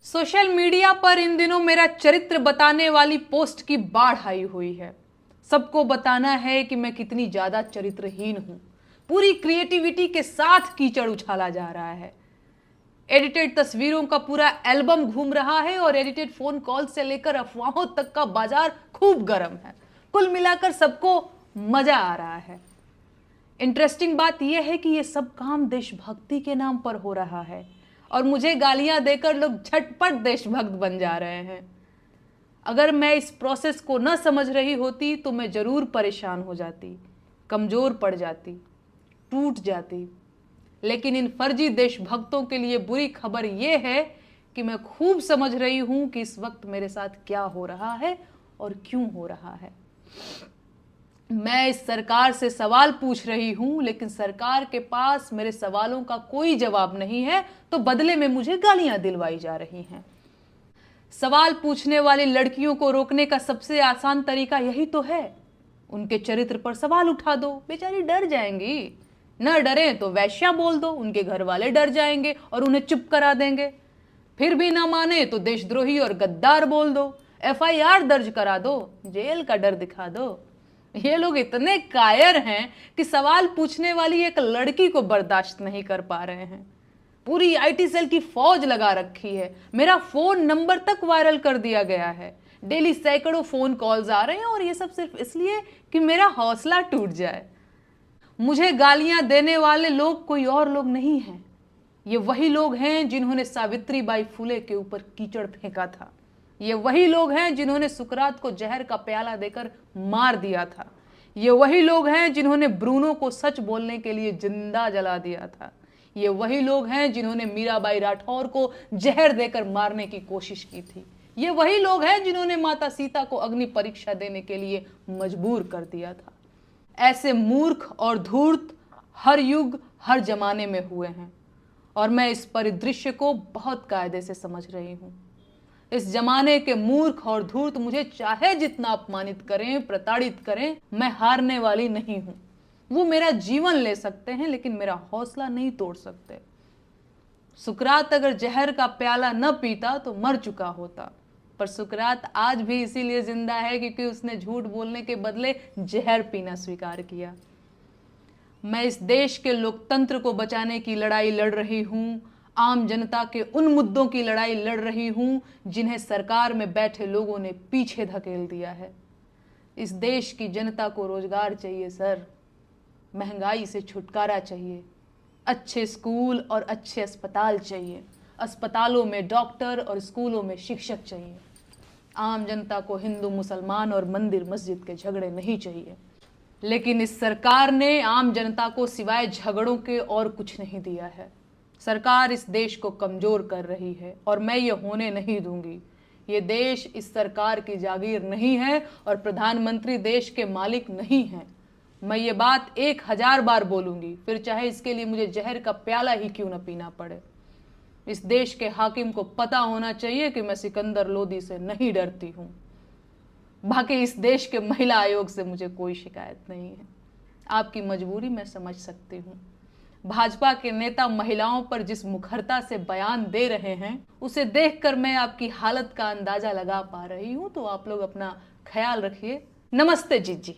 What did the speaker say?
Social media पर इन दिनों मेरा चरित्र बताने वाली पोस्ट की बाढ़ आई हुई है। सबको बताना है कि मैं कितनी ज्यादा चरित्रहीन हूं। पूरी क्रिएटिविटी के साथ कीचड़ उछाला जा रहा है। एडिटेड तस्वीरों का पूरा एल्बम घूम रहा है और एडिटेड फोन कॉल से लेकर अफवाहों तक का बाजार खूब गर्म है। कुल मिलाकर सबको मजा आ रहा है। इंटरेस्टिंग बात यह है कि यह सब काम देशभक्ति के नाम पर हो रहा है और मुझे गालियां देकर लोग झटपट देशभक्त बन जा रहे हैं। अगर मैं इस प्रोसेस को न समझ रही होती तो मैं जरूर परेशान हो जाती, कमजोर पड़ जाती, टूट जाती। लेकिन इन फर्जी देशभक्तों के लिए बुरी खबर यह है कि मैं खूब समझ रही हूं कि इस वक्त मेरे साथ क्या हो रहा है और क्यों हो रहा है। मैं इस सरकार से सवाल पूछ रही हूं, लेकिन सरकार के पास मेरे सवालों का कोई जवाब नहीं है, तो बदले में मुझे गालियां दिलवाई जा रही हैं। सवाल पूछने वाली लड़कियों को रोकने का सबसे आसान तरीका यही तो है, उनके चरित्र पर सवाल उठा दो। बेचारी डर जाएंगी। न डरे तो वैश्या बोल दो, उनके घर वाले डर जाएंगे और उन्हें चुप करा देंगे। फिर भी ना माने तो देशद्रोही और गद्दार बोल दो, FIR दर्ज करा दो, जेल का डर दिखा दो। ये लोग इतने कायर हैं कि सवाल पूछने वाली एक लड़की को बर्दाश्त नहीं कर पा रहे हैं। पूरी IT सेल की फौज लगा रखी है। मेरा फोन नंबर तक वायरल कर दिया गया है। डेली सैकड़ों फोन कॉल्स आ रहे हैं और ये सब सिर्फ इसलिए कि मेरा हौसला टूट जाए। मुझे गालियां देने वाले लोग कोई और लोग नहीं हैं। ये वही लोग हैं जिन्होंने सावित्रीबाई फुले के ऊपर कीचड़ फेंका था। ये वही लोग हैं जिन्होंने सुकरात को जहर का प्याला देकर मार दिया था। ये वही लोग हैं जिन्होंने ब्रूनो को सच बोलने के लिए जिंदा जला दिया था। ये वही लोग हैं जिन्होंने मीराबाई राठौर को जहर देकर मारने की कोशिश की थी। ये वही लोग हैं जिन्होंने माता सीता को अग्नि परीक्षा देने के लिए मजबूर कर दिया था। ऐसे मूर्ख और धूर्त हर युग हर जमाने में हुए हैं और मैं इस परिदृश्य को बहुत कायदे से समझ रही हूं। इस जमाने के मूर्ख और धूर्त मुझे चाहे जितना अपमानित करें, प्रताड़ित करें, मैं हारने वाली नहीं हूं। वो मेरा जीवन ले सकते हैं लेकिन मेरा हौसला नहीं तोड़ सकते। सुकरात अगर जहर का प्याला न पीता तो मर चुका होता, पर सुकरात आज भी इसीलिए जिंदा है क्योंकि उसने झूठ बोलने के बदले जहर पीना स्वीकार किया। मैं इस देश के लोकतंत्र को बचाने की लड़ाई लड़ रही हूं। आम जनता के उन मुद्दों की लड़ाई लड़ रही हूं जिन्हें सरकार में बैठे लोगों ने पीछे धकेल दिया है। इस देश की जनता को रोजगार चाहिए सर, महंगाई से छुटकारा चाहिए, अच्छे स्कूल और अच्छे अस्पताल चाहिए, अस्पतालों में डॉक्टर और स्कूलों में शिक्षक चाहिए। आम जनता को हिंदू मुसलमान और मंदिर मस्जिद के झगड़े नहीं चाहिए। लेकिन इस सरकार ने आम जनता को सिवाय झगड़ों के और कुछ नहीं दिया है। सरकार इस देश को कमजोर कर रही है और मैं ये होने नहीं दूंगी। ये देश इस सरकार की जागीर नहीं है और प्रधानमंत्री देश के मालिक नहीं हैं। मैं ये बात 1000 बार बोलूंगी, फिर चाहे इसके लिए मुझे जहर का प्याला ही क्यों न पीना पड़े। इस देश के हाकिम को पता होना चाहिए कि मैं सिकंदर लोदी से नहीं डरती हूं। बाकी इस देश के महिला आयोग से मुझे कोई शिकायत नहीं है। आपकी मजबूरी मैं समझ सकती हूं। भाजपा के नेता महिलाओं पर जिस मुखरता से बयान दे रहे हैं उसे देखकर मैं आपकी हालत का अंदाजा लगा पा रही हूं। तो आप लोग अपना ख्याल रखिए। नमस्ते जीजी।